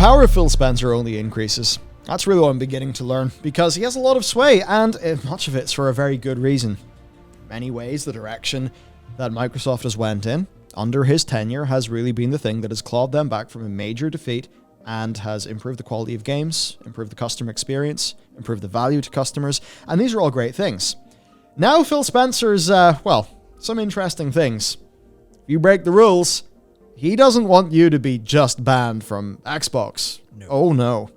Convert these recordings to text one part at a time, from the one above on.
power of Phil Spencer only increases. That's really what I'm beginning to learn, because he has a lot of sway, and much of it's for a very good reason. In many ways, the direction that Microsoft has went in under his tenure has really been the thing that has clawed them back from a major defeat and has improved the quality of games, improved the customer experience, improved the value to customers, and these are all great things. Now Phil Spencer's, some interesting things. If you break the rules, he doesn't want you to be just banned from Xbox. No. Oh no.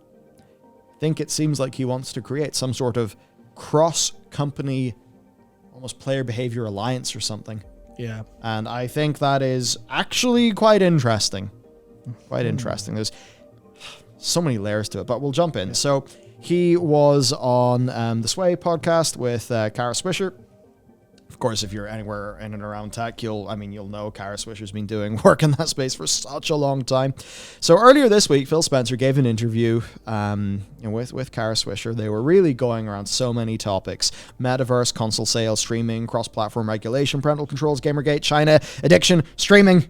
I think it seems like he wants to create some sort of cross-company, almost player behavior alliance or something. Yeah. And I think that is actually quite interesting. Quite interesting. There's so many layers to it, but we'll jump in. So he was on the Sway podcast with Kara Swisher. Of course, if you're anywhere in and around tech, you'll know Kara Swisher's been doing work in that space for such a long time. So earlier this week, Phil Spencer gave an interview with Kara Swisher. They were really going around so many topics: Metaverse, console sales, streaming, cross-platform regulation, parental controls, Gamergate, China, addiction, streaming.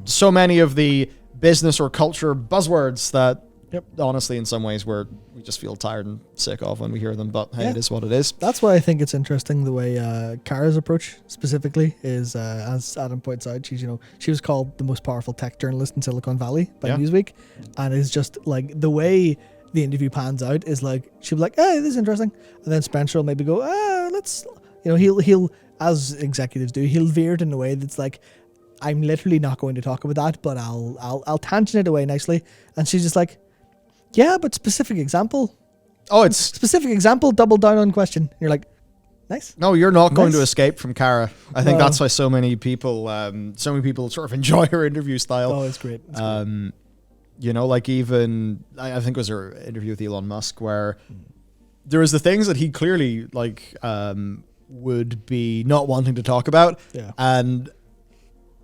So many of the business or culture buzzwords that, honestly, in some ways we just feel tired and sick of when we hear them, but hey, it is what it is. That's why I think it's interesting the way Kara's approach specifically is, as Adam points out, she was called the most powerful tech journalist in Silicon Valley by Newsweek, and it's just like the way the interview pans out is like she'll be like, "Hey, this is interesting," and then Spencer will maybe go, let's," he'll as executives do, he'll veer it in a way that's like, "I'm literally not going to talk about that, but I'll tangent it away nicely," and she's just like, "Yeah, but specific example." Oh, it's specific example, double down on question. And you're like, nice. No, you're not going to escape from Kara. I think that's why so many people sort of enjoy her interview style. Oh, it's great. Like even, I think it was her interview with Elon Musk, where there was the things that he clearly would be not wanting to talk about. Yeah. And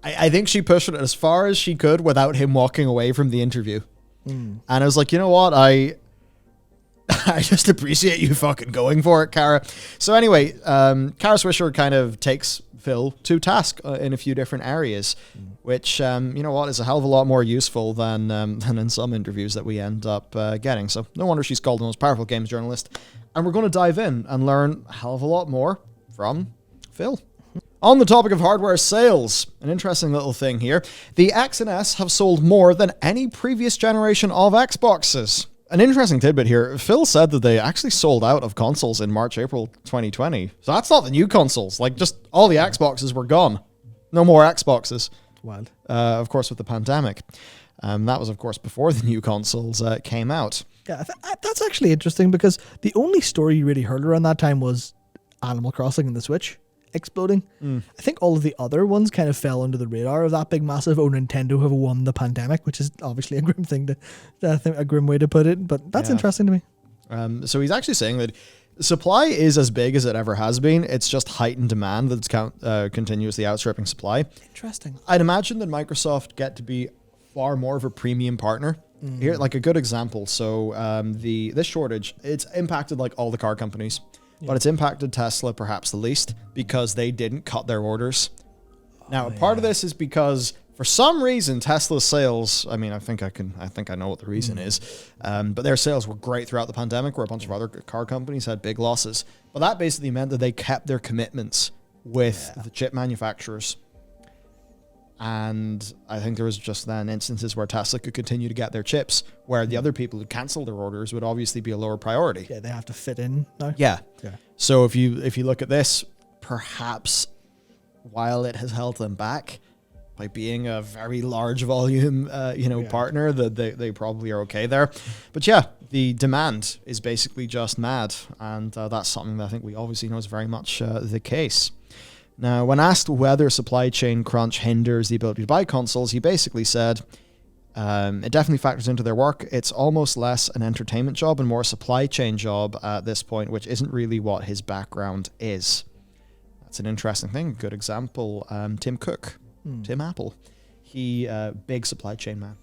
I think she pushed it as far as she could without him walking away from the interview. And I was like, you know what? I just appreciate you fucking going for it, Kara. So anyway, Kara Swisher kind of takes Phil to task in a few different areas, which, is a hell of a lot more useful than in some interviews that we end up getting. So no wonder she's called the most powerful games journalist. And we're going to dive in and learn a hell of a lot more from Phil. On the topic of hardware sales, an interesting little thing here. The X and S have sold more than any previous generation of Xboxes. An interesting tidbit here. Phil said that they actually sold out of consoles in March, April 2020. So that's not the new consoles. Like, just all the Xboxes were gone. No more Xboxes. Wild. Of course, with the pandemic. That was, of course, before the new consoles came out. Yeah, that's actually interesting, because the only story you really heard around that time was Animal Crossing and the Switch exploding. I think all of the other ones kind of fell under the radar of that big massive, Nintendo have won the pandemic, which is obviously a grim thing a grim way to put it, but that's interesting to me. So he's actually saying that supply is as big as it ever has been. It's just heightened demand that's continuously outstripping supply. Interesting. I'd imagine that Microsoft get to be far more of a premium partner. Here, like a good example. So this shortage, it's impacted like all the car companies. But it's impacted Tesla perhaps the least, because they didn't cut their orders. Now, part of this is because for some reason Tesla's sales, I think I know what the reason is, but their sales were great throughout the pandemic, where a bunch of other car companies had big losses. But that basically meant that they kept their commitments with the chip manufacturers. And I think there was just then instances where Tesla could continue to get their chips, where the other people who canceled their orders would obviously be a lower priority. Yeah, they have to fit in now. Yeah. So if you look at this, perhaps while it has held them back by being a very large volume, partner, that they probably are okay there. But yeah, the demand is basically just mad, and that's something that I think we obviously know is very much the case. Now, when asked whether supply chain crunch hinders the ability to buy consoles, he basically said, it definitely factors into their work. It's almost less an entertainment job and more a supply chain job at this point, which isn't really what his background is. That's an interesting thing. Good example, Tim Cook, Tim Apple. He, big supply chain man.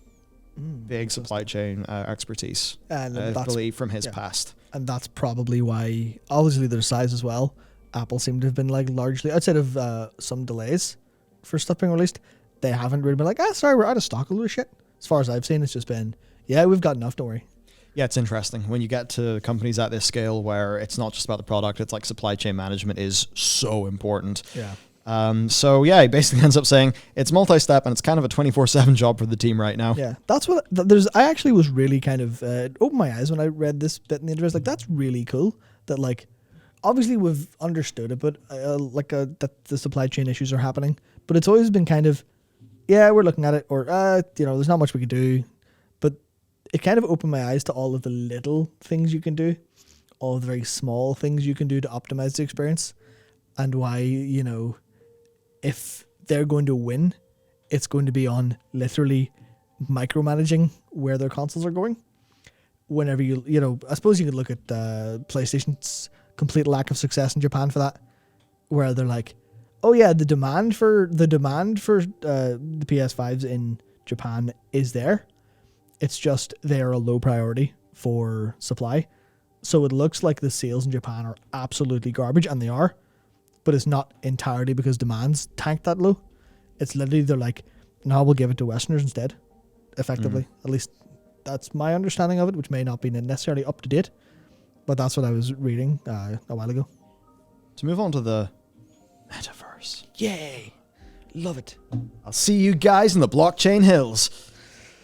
Big supply chain expertise, I believe, from his past. And that's probably why, obviously, their size as well. Apple seemed to have been like largely, outside of some delays for stuff being released, they haven't really been like, sorry, we're out of stock of this shit. As far as I've seen, it's just been, Yeah, we've got enough. Don't worry. Yeah, it's interesting when you get to companies at this scale where it's not just about the product, it's like supply chain management is so important. Yeah. So yeah, he basically ends up saying it's multi-step and it's kind of a 24/7 job for the team right now. Yeah, that's what I actually was really kind of opened my eyes when I read this bit in the interview. Like, that's really cool that, like, obviously we've understood it, but that the supply chain issues are happening, but it's always been kind of, yeah, we're looking at it, or there's not much we can do. But it kind of opened my eyes to all of the little things you can do, all of the very small things you can do to optimize the experience, and why, if they're going to win, it's going to be on literally micromanaging where their consoles are going. Whenever I suppose you could look at PlayStation's complete lack of success in Japan for that, where they're like, oh yeah, the demand for the PS5s in Japan is there. It's just they are a low priority for supply. So it looks like the sales in Japan are absolutely garbage, and they are, but it's not entirely because demand's tanked that low. It's literally they're like, no, we'll give it to Westerners instead, effectively. At least that's my understanding of it, which may not be necessarily up to date, but that's what I was reading a while ago. To move on to the Metaverse. Yay! Love it. I'll see you guys in the blockchain hills.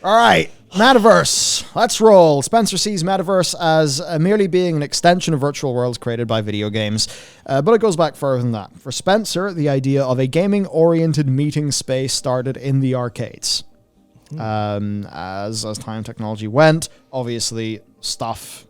All right, Metaverse. Let's roll. Spencer sees Metaverse as merely being an extension of virtual worlds created by video games, but it goes back further than that. For Spencer, the idea of a gaming-oriented meeting space started in the arcades. As time and technology went, obviously stuff,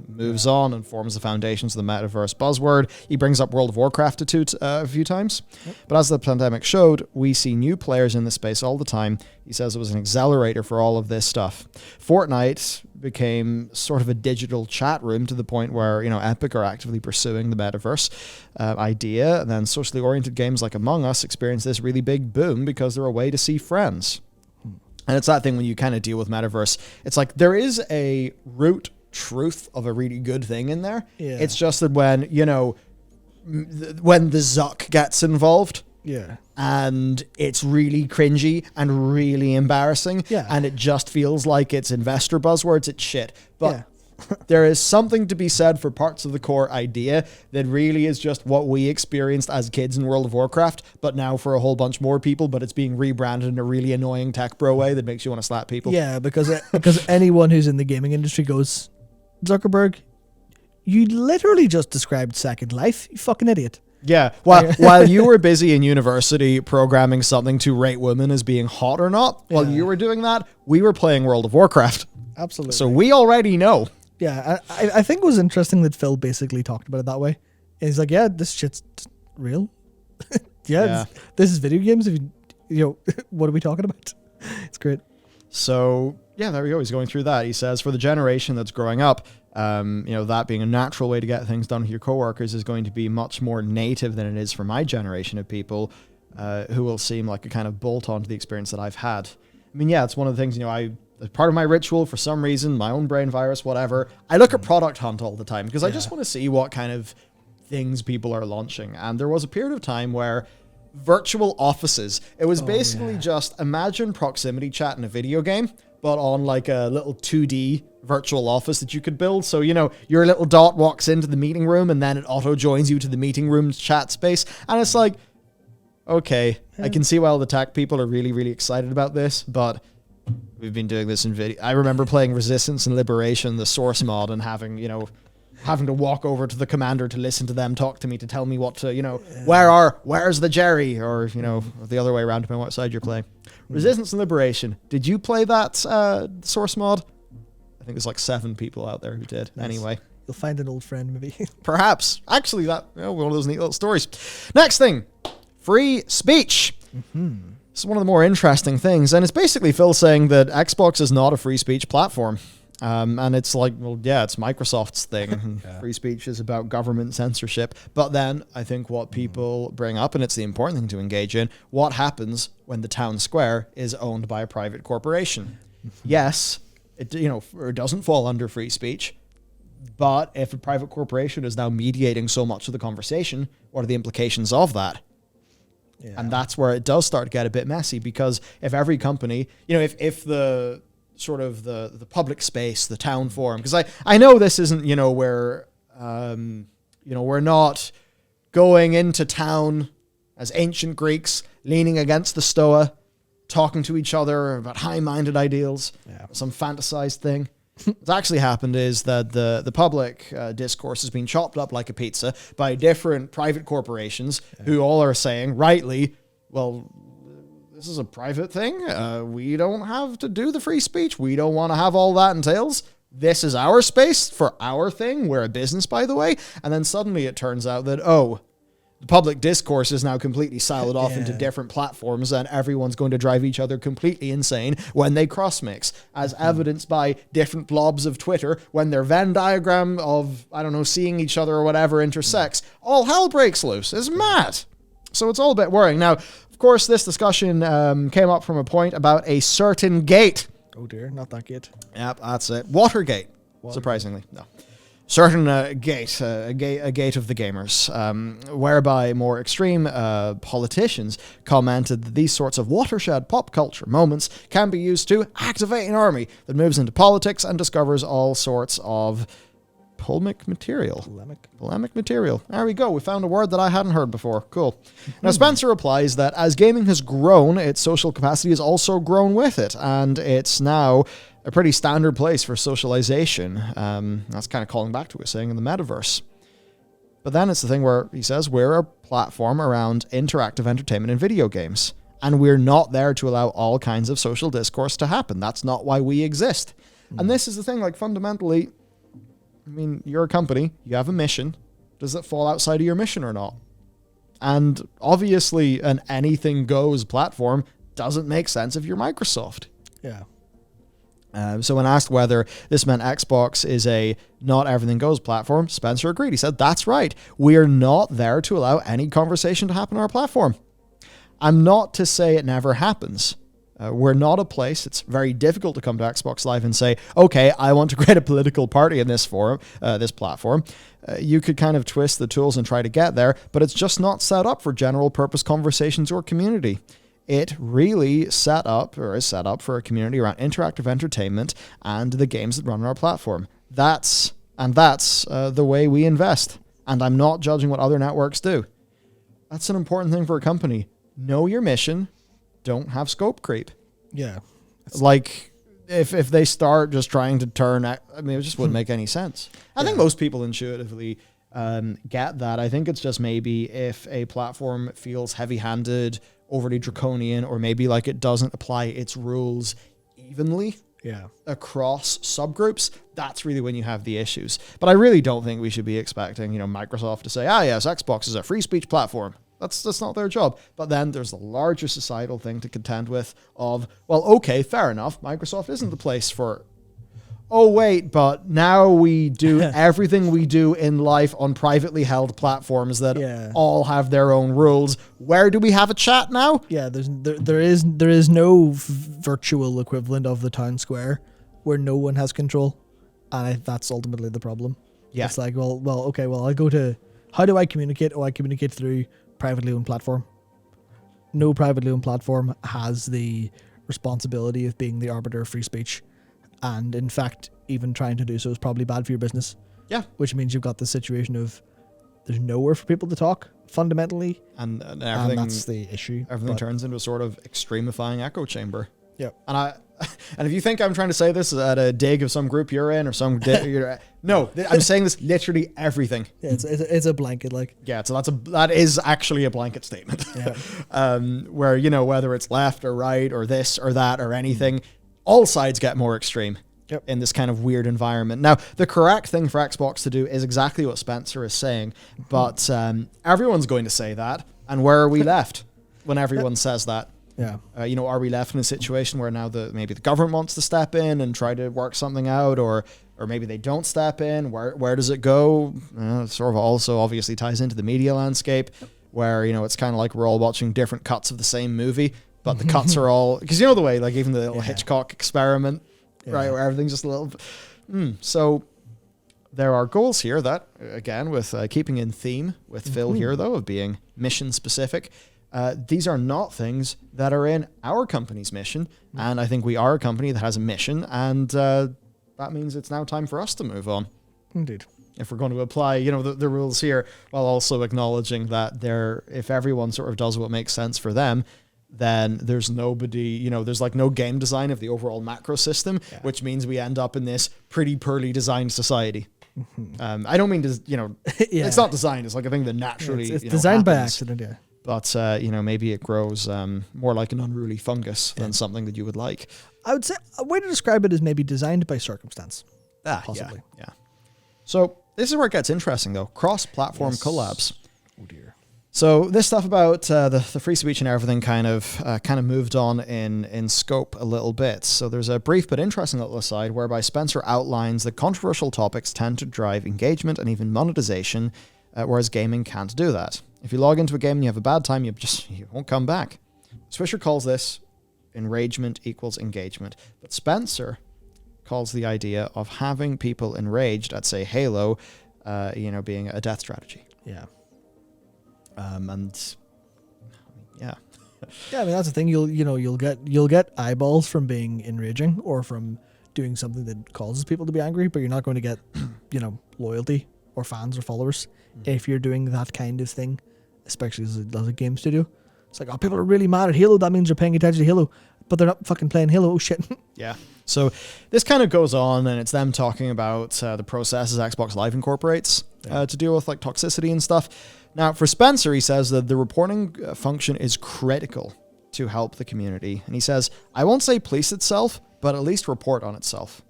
moves on and forms the foundations of the Metaverse buzzword. He brings up World of Warcraft a few times. Yep. But as the pandemic showed, we see new players in the space all the time. He says it was an accelerator for all of this stuff. Fortnite became sort of a digital chat room to the point where, Epic are actively pursuing the Metaverse idea. And then socially oriented games like Among Us experienced this really big boom because they're a way to see friends. And it's that thing when you kind of deal with Metaverse, it's like there is a root truth of a really good thing in there. Yeah. It's just that when, when the Zuck gets involved, and it's really cringy and really embarrassing, and it just feels like it's investor buzzwords, it's shit. But there is something to be said for parts of the core idea that really is just what we experienced as kids in World of Warcraft, but now for a whole bunch more people, but it's being rebranded in a really annoying tech bro way that makes you want to slap people. Yeah, because anyone who's in the gaming industry goes, Zuckerberg, you literally just described Second Life, you fucking idiot. Yeah, while you were busy in university programming something to rate women as being hot or not, while you were doing that, we were playing World of Warcraft. Absolutely. So we already know. Yeah, I think it was interesting that Phil basically talked about it that way. And he's like, yeah, this shit's real. This is video games. If what are we talking about? It's great. So, there we go. He's going through that. He says, for the generation that's growing up, that being a natural way to get things done with your coworkers is going to be much more native than it is for my generation of people who will seem like a kind of bolt on to the experience that I've had. I mean, it's one of the things, as part of my ritual, for some reason, my own brain virus, whatever, I look at Product Hunt all the time because I just want to see what kind of things people are launching. And there was a period of time where virtual offices, it was basically just imagine proximity chat in a video game, but on like a little 2D virtual office that you could build. So, your little dot walks into the meeting room and then it auto joins you to the meeting room chat space. And it's like, okay, I can see why all the tech people are really, really excited about this, but we've been doing this in video. I remember playing Resistance and Liberation, the source mod, and having to walk over to the commander to listen to them talk to me to tell me what to, where's the Jerry, or the other way around depending on what side you're playing. Resistance and Liberation. Did you play that source mod? I think there's like 7 people out there who did. Nice. Anyway. You'll find an old friend, maybe. Perhaps. Actually, that one of those neat little stories. Next thing, free speech. Mm-hmm. It's one of the more interesting things, and it's basically Phil saying that Xbox is not a free speech platform. And it's like, it's Microsoft's thing. Free speech is about government censorship. But then I think what people bring up, and it's the important thing to engage in, what happens when the town square is owned by a private corporation? Yes, it doesn't fall under free speech. But if a private corporation is now mediating so much of the conversation, what are the implications of that? Yeah. And that's where it does start to get a bit messy, because if every company, if the sort of the public space, the town forum. Because I know this isn't, where, we're not going into town as ancient Greeks, leaning against the Stoa, talking to each other about high-minded ideals, some fantasized thing. What's actually happened is that the public discourse has been chopped up like a pizza by different private corporations who all are saying, rightly, well, this is a private thing. We don't have to do the free speech. We don't want to have all that entails. This is our space for our thing. We're a business, by the way. And then suddenly it turns out that, the public discourse is now completely siloed off into different platforms, and everyone's going to drive each other completely insane when they cross-mix, as evidenced by different blobs of Twitter when their Venn diagram of, seeing each other or whatever intersects. All hell breaks loose. It's mad. So it's all a bit worrying. Now, of course, this discussion came up from a point about a certain gate. Oh dear, not that gate. Yep, that's it. Watergate. Surprisingly, no. Certain gate, a gate of the gamers, whereby more extreme politicians commented that these sorts of watershed pop culture moments can be used to activate an army that moves into politics and discovers all sorts of polemic material. Polemic material. There we go. We found a word that I hadn't heard before. Cool. Now, Spencer replies that as gaming has grown, its social capacity has also grown with it, and it's now a pretty standard place for socialization. That's kind of calling back to what we're saying in the Metaverse. But then it's the thing where he says we're a platform around interactive entertainment and video games, and we're not there to allow all kinds of social discourse to happen. That's not why we exist. And this is the thing, like, fundamentally, you're a company, you have a mission. Does it fall outside of your mission or not? And obviously an anything goes platform doesn't make sense if you're Microsoft. Yeah. So when asked whether this meant Xbox is a not everything goes platform, Spencer agreed. He said, that's right. We're not there to allow any conversation to happen on our platform. I'm not to say it never happens. We're not a place. It's very difficult to come to Xbox Live and say, okay, I want to create a political party in this forum, this platform. You could kind of twist the tools and try to get there, but it's just not set up for general purpose conversations or community. It really is set up for a community around interactive entertainment and the games that run on our platform. That's the way we invest. And I'm not judging what other networks do. That's an important thing for a company. Know your mission. Don't have scope creep. Yeah. Like, if they start just trying to turn... it just wouldn't make any sense. I think most people intuitively get that. I think it's just maybe if a platform feels heavy-handed, overly draconian, or maybe like it doesn't apply its rules evenly across subgroups, that's really when you have the issues. But I really don't think we should be expecting, Microsoft to say, yes, Xbox is a free speech platform. That's not their job. But then there's the larger societal thing to contend with of, well, okay, fair enough. Microsoft isn't the place for, oh, wait, but now we do everything we do in life on privately held platforms that all have their own rules. Where do we have a chat now? Yeah, there is no virtual equivalent of the town square where no one has control. And that's ultimately the problem. Yeah. It's like, okay, I go to, how do I communicate? Oh, I communicate through privately owned platform. No privately owned platform has the responsibility of being the arbiter of free speech. And in fact, even trying to do so is probably bad for your business. Yeah. Which means you've got the situation of there's nowhere for people to talk, fundamentally. And everything, and that's the issue. Everything turns into a sort of extremifying echo chamber. Yeah. And if you think I'm trying to say this at a dig of some group you're in or some... no, I'm saying this literally everything. Yeah, it's a blanket, like... Yeah, so that is actually a blanket statement. Yeah. Where, whether it's left or right or this or that or anything, all sides get more extreme in this kind of weird environment. Now, the correct thing for Xbox to do is exactly what Spencer is saying, but everyone's going to say that, and where are we left when everyone says that? Yeah. Are we left in a situation where now maybe the government wants to step in and try to work something out, or maybe they don't step in? Where does it go? It sort of also obviously ties into the media landscape, where it's kind of like we're all watching different cuts of the same movie, but the cuts are all, because the way, like even the little Hitchcock experiment, right, where everything's just a little. So there are goals here that, again, with keeping in theme with Phil here though, of being mission specific. these are not things that are in our company's mission. And I think we are a company that has a mission, and that means it's now time for us to move on. Indeed. If we're going to apply, the rules here, while also acknowledging that if everyone sort of does what makes sense for them, then there's nobody, there's like no game design of the overall macro system, which means we end up in this pretty poorly designed society. Mm-hmm. I don't mean to, it's not designed. It's like a thing that naturally, it's designed by happens. accident. Yeah. But, maybe it grows more like an unruly fungus than something that you would like. I would say a way to describe it is maybe designed by circumstance. Possibly. Yeah. So this is where it gets interesting, though. Cross-platform collabs. Oh, dear. So this stuff about the free speech and everything kind of moved on in scope a little bit. So there's a brief but interesting little aside whereby Spencer outlines that controversial topics tend to drive engagement and even monetization, whereas gaming can't do that. If you log into a game and you have a bad time, you won't come back. Swisher calls this enragement equals engagement, but Spencer calls the idea of having people enraged at, say, Halo, being a death strategy. Yeah. Yeah, I mean that's the thing. You'll get eyeballs from being enraging or from doing something that causes people to be angry, but you're not going to get loyalty or fans or followers if you're doing that kind of thing, especially as a game studio. It's like, people are really mad at Halo. That means they're paying attention to Halo, but they're not fucking playing Halo. Oh shit. Yeah. So this kind of goes on, and it's them talking about the processes Xbox Live incorporates to deal with like toxicity and stuff. Now, for Spencer, he says that the reporting function is critical to help the community. And he says, I won't say police itself, but at least report on itself.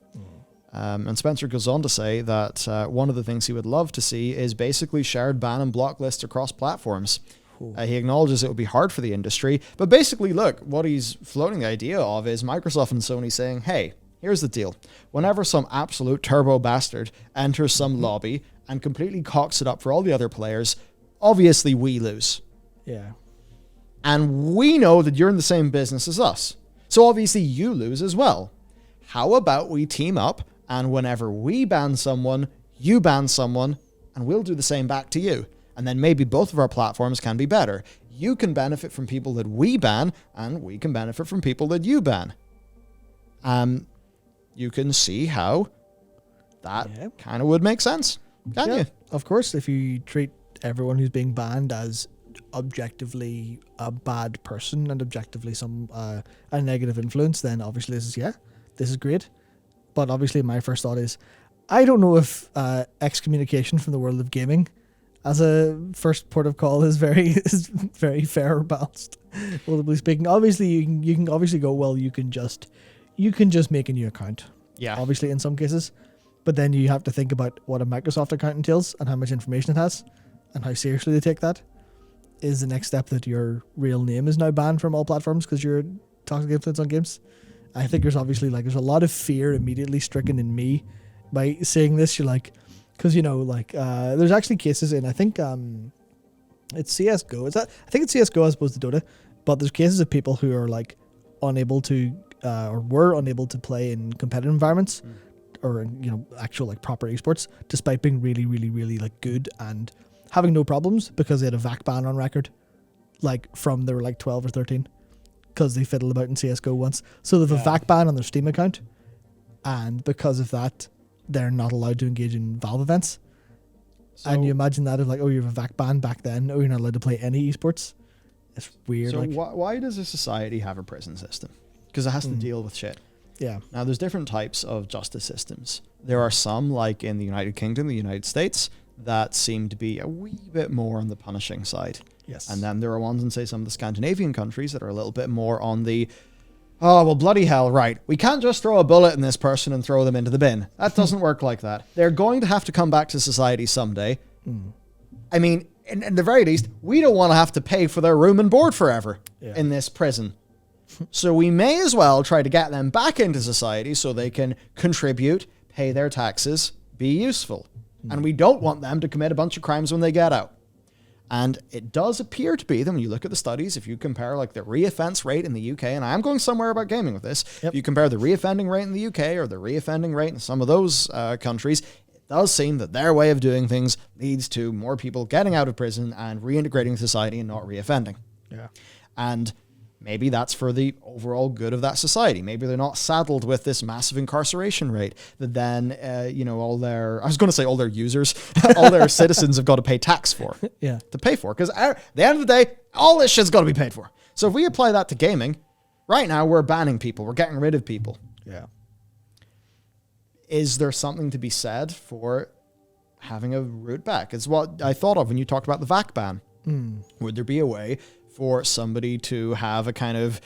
And Spencer goes on to say that one of the things he would love to see is basically shared ban and block lists across platforms. He acknowledges it would be hard for the industry. But basically, look, what he's floating the idea of is Microsoft and Sony saying, hey, here's the deal. Whenever some absolute turbo bastard enters some lobby and completely cocks it up for all the other players, obviously we lose. Yeah. And we know that you're in the same business as us. So obviously you lose as well. How about we team up, and whenever we ban someone, you ban someone, and we'll do the same back to you. And then maybe both of our platforms can be better. You can benefit from people that we ban, and we can benefit from people that you ban. You can see how that kind of would make sense, can't you? Of course, if you treat everyone who's being banned as objectively a bad person and objectively a negative influence, then obviously this is great. But obviously my first thought is, I don't know if excommunication from the world of gaming as a first port of call is very fair or balanced, relatively speaking. Obviously you can obviously go, well, you can just make a new account. Yeah. Obviously in some cases. But then you have to think about what a Microsoft account entails and how much information it has and how seriously they take that. Is the next step that your real name is now banned from all platforms because you're toxic influence on games? I think there's obviously there's a lot of fear immediately stricken in me by saying this. You're like, because there's actually cases in, I think it's CS:GO. I think it's CS:GO as opposed to Dota, but there's cases of people who are unable to or were unable to play in competitive environments or actual proper esports, despite being really, really, really good and having no problems because they had a VAC ban on record, from they were 12 or 13, because they fiddled about in CS:GO once. So they have a VAC ban on their Steam account, and because of that, they're not allowed to engage in Valve events. And you imagine that if you have a VAC ban back then, you're not allowed to play any esports. It's weird. So why does a society have a prison system? Because it has to deal with shit. Yeah. Now, there's different types of justice systems. There are some, like in the United Kingdom, the United States, that seem to be a wee bit more on the punishing side. Yes. And then there are ones in, say, some of the Scandinavian countries that are a little bit more on the, oh, well, bloody hell, right. We can't just throw a bullet in this person and throw them into the bin. That doesn't work like that. They're going to have to come back to society someday. I mean, in the very least, we don't want to have to pay for their room and board forever in this prison. So we may as well try to get them back into society so they can contribute, pay their taxes, be useful. And we don't want them to commit a bunch of crimes when they get out. And it does appear to be that when you look at the studies, if you compare the reoffense rate in the UK, and I am going somewhere about gaming with this, if you compare the reoffending rate in the UK or the reoffending rate in some of those countries, it does seem that their way of doing things leads to more people getting out of prison and reintegrating society and not reoffending. Yeah. And maybe that's for the overall good of that society. Maybe they're not saddled with this massive incarceration rate that then, all their users, all their citizens have got to pay tax for. Yeah. To pay for. Because at the end of the day, all this shit's got to be paid for. So if we apply that to gaming, right now we're banning people. We're getting rid of people. Yeah. Is there something to be said for having a route back? It's what I thought of when you talked about the VAC ban. Would there be a way for somebody to have a kind of,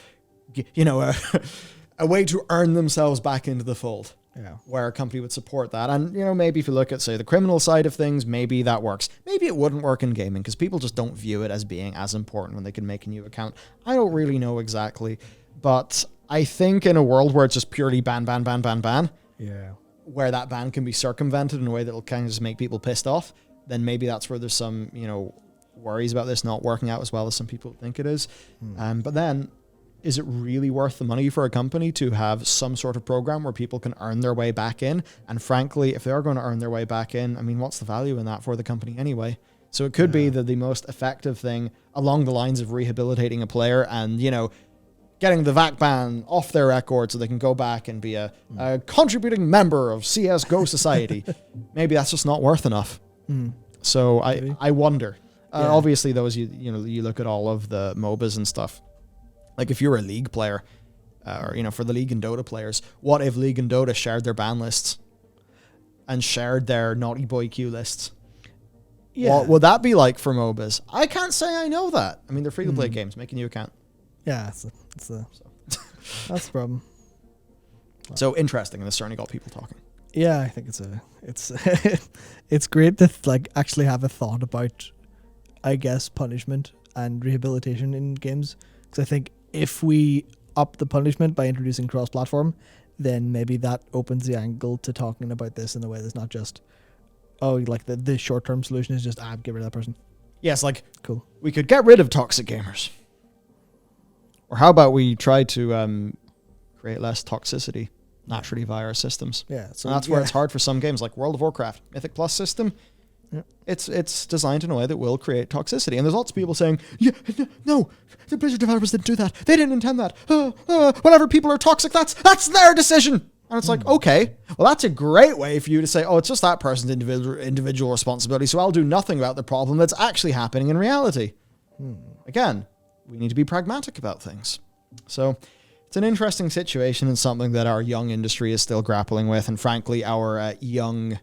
a way to earn themselves back into the fold? Yeah. Where a company would support that. And, maybe if you look at, say, the criminal side of things, maybe that works. Maybe it wouldn't work in gaming because people just don't view it as being as important when they can make a new account. I don't really know exactly. But I think in a world where it's just purely ban, Yeah. where that ban can be circumvented in a way that will kind of just make people pissed off, then maybe that's where there's some, worries about this not working out as well as some people think it is. But then, is it really worth the money for a company to have some sort of program where people can earn their way back in? And frankly, if they are going to earn their way back in, I mean, what's the value in that for the company anyway? So it could be that the most effective thing along the lines of rehabilitating a player and, getting the VAC ban off their record so they can go back and be a contributing member of CSGO society. Maybe that's just not worth enough. So I wonder. Obviously, those you look at all of the MOBAs and stuff. Like if you're a League player, or for the League and Dota players, what if League and Dota shared their ban lists and shared their naughty boy queue lists? Yeah. What would that be like for MOBAs? I can't say I know that. I mean, they're free to play games. Make a new account. Yeah, that's the problem. So interesting, and it's certainly got people talking. Yeah, I think it's it's great to actually have a thought about, I guess, punishment and rehabilitation in games. Because I think if we up the punishment by introducing cross-platform, then maybe that opens the angle to talking about this in a way that's not just, the short-term solution is just get rid of that person. Yes, cool. We could get rid of toxic gamers. Or how about we try to create less toxicity naturally via our systems? Yeah. So and that's where it's hard for some games like World of Warcraft. Mythic Plus system, it's designed in a way that will create toxicity. And there's lots of people saying, no, the Blizzard developers didn't do that. They didn't intend that. Whenever people are toxic, that's their decision. And it's okay, well, that's a great way for you to say, it's just that person's individual responsibility, so I'll do nothing about the problem that's actually happening in reality. Again, we need to be pragmatic about things. So it's an interesting situation and something that our young industry is still grappling with. And frankly, our young,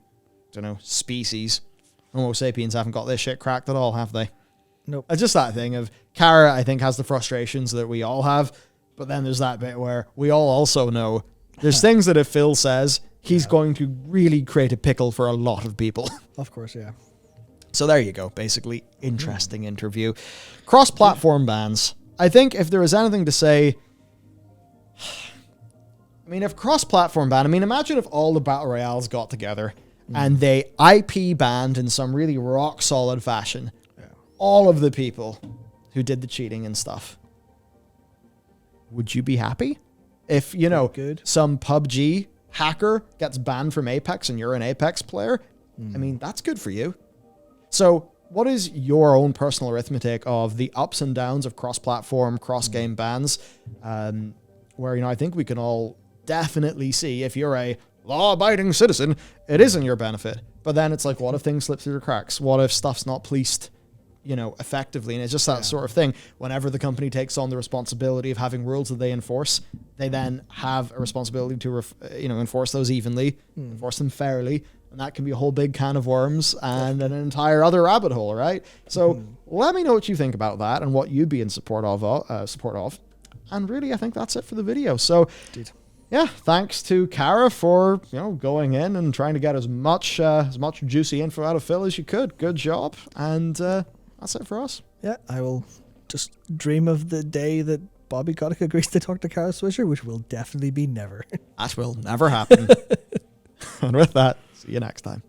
species, Homo sapiens, haven't got this shit cracked at all, have they? Nope. It's just that thing of Kara, I think, has the frustrations that we all have. But then there's that bit where we all also know there's things that if Phil says, he's going to really create a pickle for a lot of people. Of course, yeah. So there you go. Basically, interesting interview. Cross-platform bans. I think if there was anything to say, if cross-platform ban, imagine if all the Battle Royales got together and they IP banned in some really rock-solid fashion all of the people who did the cheating and stuff. Would you be happy? If, some PUBG hacker gets banned from Apex and you're an Apex player, that's good for you. So what is your own personal arithmetic of the ups and downs of cross-platform, cross-game bans? Where, I think we can all definitely see if you're a law-abiding citizen, it is in your benefit. But then it's what if things slip through the cracks? What if stuff's not policed, effectively? And it's just that sort of thing. Whenever the company takes on the responsibility of having rules that they enforce, they then have a responsibility to, enforce those evenly, enforce them fairly. And that can be a whole big can of worms and an entire other rabbit hole, right? So let me know what you think about that and what you'd be in support of. And really, I think that's it for the video. So, thanks to Kara for going in and trying to get as much juicy info out of Phil as you could. Good job. And that's it for us. Yeah, I will just dream of the day that Bobby Kotick agrees to talk to Kara Swisher, which will definitely be never. That will never happen. And with that, see you next time.